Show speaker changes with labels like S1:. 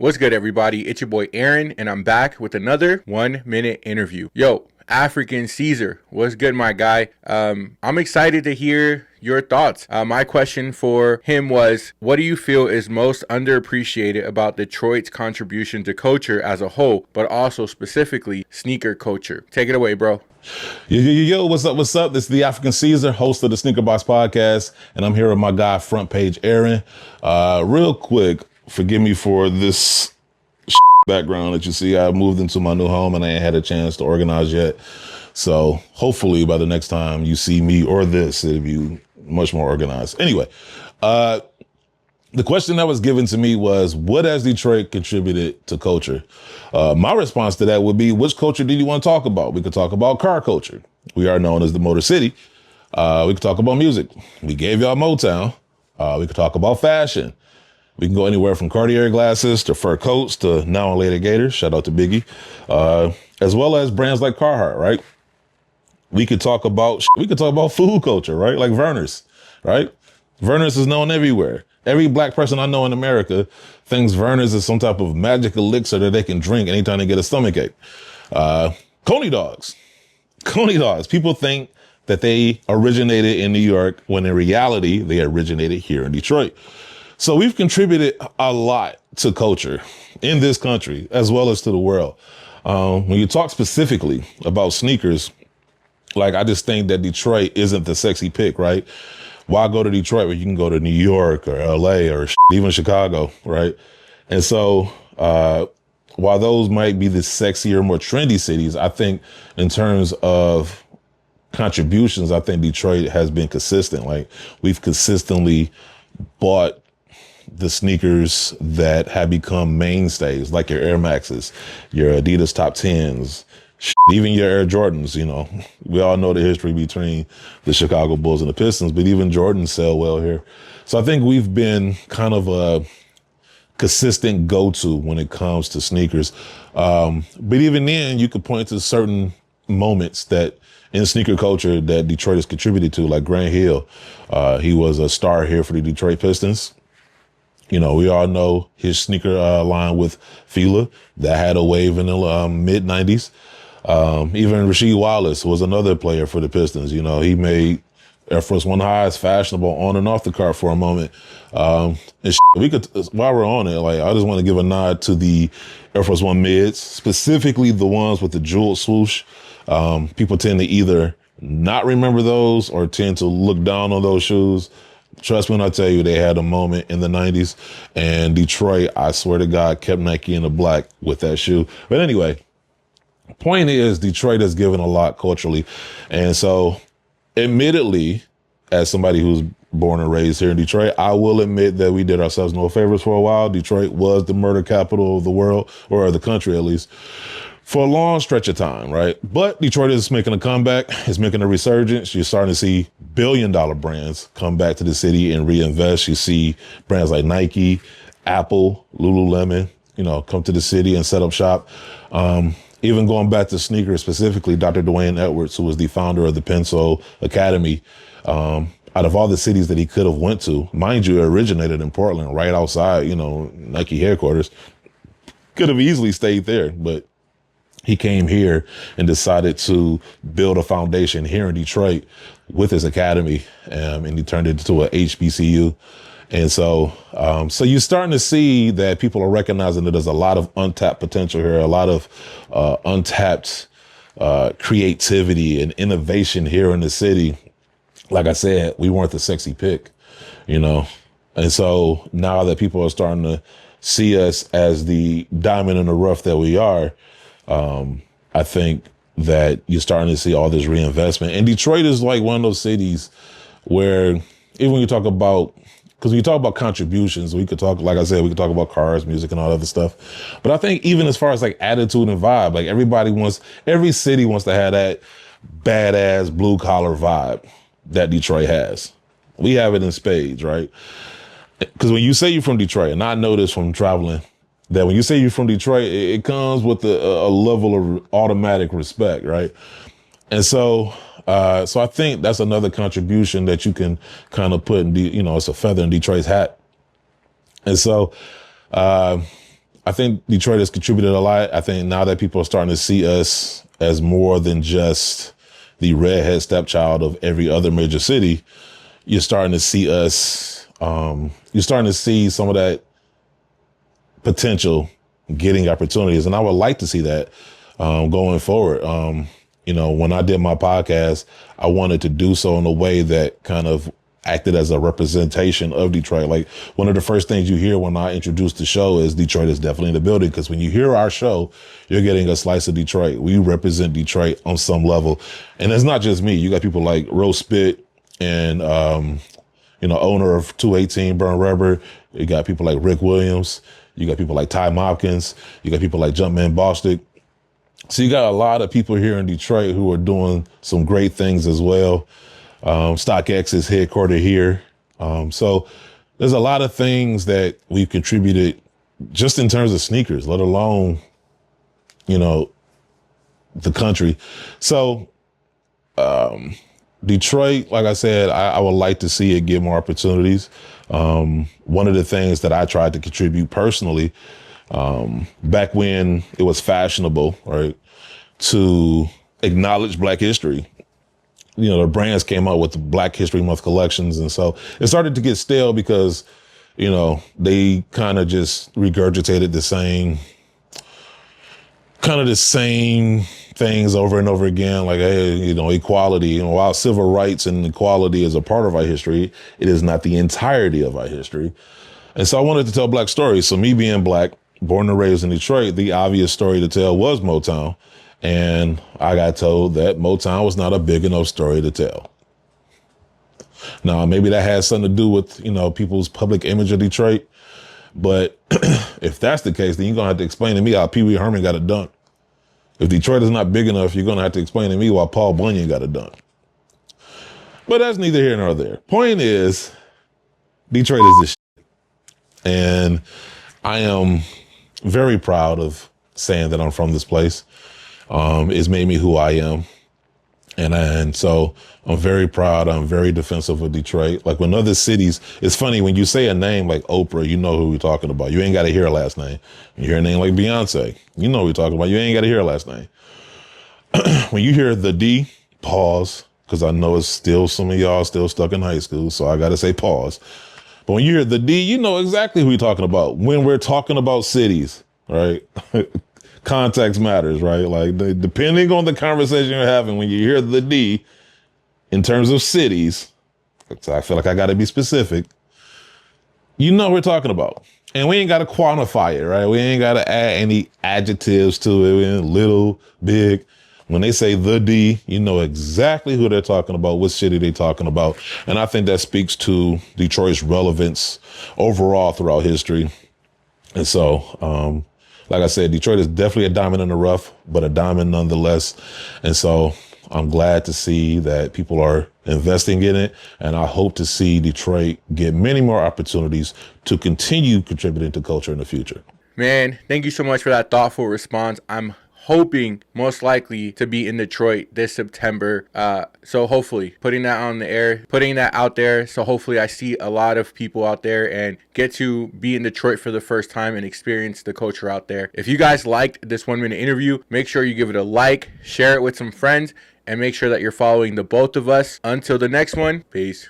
S1: What's good, everybody? It's your boy Aaron, and I'm back with another 1-minute interview. Yo, Afrikan Caesar, what's good, my guy? I'm excited to hear your thoughts. My question for him was, what do you feel is most underappreciated about Detroit's contribution to culture as a whole, but also specifically sneaker culture? Take it away, bro.
S2: Yo, what's up? What's up? This is the Afrikan Caesar, host of the Sneaker Box Podcast, and I'm here with my guy, Front Page Aaron. Real quick, forgive me for this background that you see. I moved into my new home and I ain't had a chance to organize yet. So hopefully by the next time you see me or this, it'll be much more organized. Anyway, the question that was given to me was, what has Detroit contributed to culture? My response to that would be, which culture do you want to talk about? We could talk about car culture. We are known as the Motor City. We could talk about music. We gave y'all Motown. We could talk about fashion. We can go anywhere from Cartier glasses to fur coats to now and later Gators. Shout out to Biggie. As well as brands like Carhartt, right? We could talk about food culture, right? Like Verner's, right? Verner's is known everywhere. Every black person I know in America thinks Verner's is some type of magic elixir that they can drink anytime they get a stomachache. Coney dogs. Coney dogs. People think that they originated in New York when in reality, they originated here in Detroit. So we've contributed a lot to culture in this country as well as to the world. When you talk specifically about sneakers, like I just think that Detroit isn't the sexy pick, right? Why go to Detroit when you can go to New York or LA or even Chicago, right? And so while those might be the sexier, more trendy cities, I think in terms of contributions, I think Detroit has been consistent. Like we've consistently bought the sneakers that have become mainstays, like your Air Maxes, your Adidas Top 10s, even your Air Jordans. You know, we all know the history between the Chicago Bulls and the Pistons, but even Jordans sell well here. So I think we've been kind of a consistent go-to when it comes to sneakers. But even then, you could point to certain moments that in sneaker culture that Detroit has contributed to, like Grant Hill. He was a star here for the Detroit Pistons. You know, we all know his sneaker line with Fila that had a wave in the mid 90s. Even Rasheed Wallace was another player for the Pistons. You know, he made Air Force One highs fashionable on and off the cart for a moment. We could, while we're on it, like I just want to give a nod to the Air Force One mids, specifically the ones with the jeweled swoosh. People tend to either not remember those or tend to look down on those shoes. Trust me when I tell you, they had a moment in the 90s, and Detroit, I swear to God, kept Nike in the black with that shoe. But anyway, point is, Detroit has given a lot culturally. And so, admittedly, as somebody who's born and raised here in Detroit, I will admit that we did ourselves no favors for a while. Detroit was the murder capital of the world, or the country at least, for a long stretch of time, right? But Detroit is making a comeback. It's making a resurgence. You're starting to see billion-dollar brands come back to the city and reinvest. You see brands like Nike, Apple, Lululemon, you know, come to the city and set up shop. Even going back to sneakers specifically, Dr. Dwayne Edwards, who was the founder of the Pencil Academy, out of all the cities that he could have went to, mind you, it originated in Portland, right outside, you know, Nike headquarters. Could have easily stayed there, but he came here and decided to build a foundation here in Detroit with his academy, and he turned it into a HBCU. And so you're starting to see that people are recognizing that there's a lot of untapped potential here, a lot of untapped creativity and innovation here in the city. Like I said, we weren't the sexy pick, you know? And so now that people are starting to see us as the diamond in the rough that we are, I think that you're starting to see all this reinvestment. And Detroit is like one of those cities where even when you talk about, because when you talk about contributions, we could talk, like I said, we could talk about cars, music, and all other stuff. But I think even as far as like attitude and vibe, like every city wants to have that badass blue collar vibe that Detroit has. We have it in spades, right? Because when you say you're from Detroit, and I know this from traveling, that when you say you're from Detroit, it comes with a level of automatic respect, right? And so I think that's another contribution that you can kind of put in, it's a feather in Detroit's hat. And so I think Detroit has contributed a lot. I think now that people are starting to see us as more than just the redhead stepchild of every other major city, you're starting to see us, you're starting to see some of that potential getting opportunities. And I would like to see that going forward. When I did my podcast, I wanted to do so in a way that kind of acted as a representation of Detroit. Like one of the first things you hear when I introduce the show is Detroit is definitely in the building. Because when you hear our show, you're getting a slice of Detroit. We represent Detroit on some level. And it's not just me. You got people like Rose Spit and, owner of 218 Burn Rubber. You got people like Rick Williams. You got people like Ty Mopkins. You got people like Jumpman Bostic. So you got a lot of people here in Detroit who are doing some great things as well. StockX is headquartered here. So there's a lot of things that we've contributed just in terms of sneakers, let alone, the country. So Detroit, like I said, I would like to see it get more opportunities. One of the things that I tried to contribute personally, back when it was fashionable, right, to acknowledge Black history. The brands came out with the Black History Month collections. And so it started to get stale because, they kind of just regurgitated the same things over and over again. Like, hey, equality. While civil rights and equality is a part of our history, it is not the entirety of our history. And so I wanted to tell Black stories. So me being Black, born and raised in Detroit, the obvious story to tell was Motown. And I got told that Motown was not a big enough story to tell. Now, maybe that has something to do with, people's public image of Detroit. But if that's the case, then you're going to have to explain to me how Pee Wee Herman got it done. If Detroit is not big enough, you're going to have to explain to me why Paul Bunyan got it done. But that's neither here nor there. Point is, Detroit is the shit. And I am very proud of saying that I'm from this place. It's made me who I am. And so I'm very proud. I'm very defensive of Detroit. Like when other cities, it's funny when you say a name like Oprah, you know who we're talking about. You ain't got to hear her last name. When you hear a name like Beyonce, you know who we're talking about. You ain't got to hear her last name. When you hear the D, pause, because I know it's still some of y'all still stuck in high school. So I got to say pause. But when you hear the D, you know exactly who we're talking about. When we're talking about cities, right? Context matters, right? Like depending on the conversation you're having, when you hear the D in terms of cities, I feel like I got to be specific. You know what we're talking about. And we ain't got to quantify it, right? We ain't got to add any adjectives to it. Little, big. When they say the D, you know exactly who they're talking about, what city they're talking about. And I think that speaks to Detroit's relevance overall throughout history. And so, like I said, Detroit is definitely a diamond in the rough, but a diamond nonetheless. And so I'm glad to see that people are investing in it. And I hope to see Detroit get many more opportunities to continue contributing to culture in the future.
S1: Man, thank you so much for that thoughtful response. I'm hoping most likely to be in Detroit this September. So hopefully putting that on the air, putting that out there. So hopefully I see a lot of people out there and get to be in Detroit for the first time and experience the culture out there. If you guys liked this 1 minute interview, make sure you give it a like, share it with some friends, and make sure that you're following the both of us. Until the next one, peace.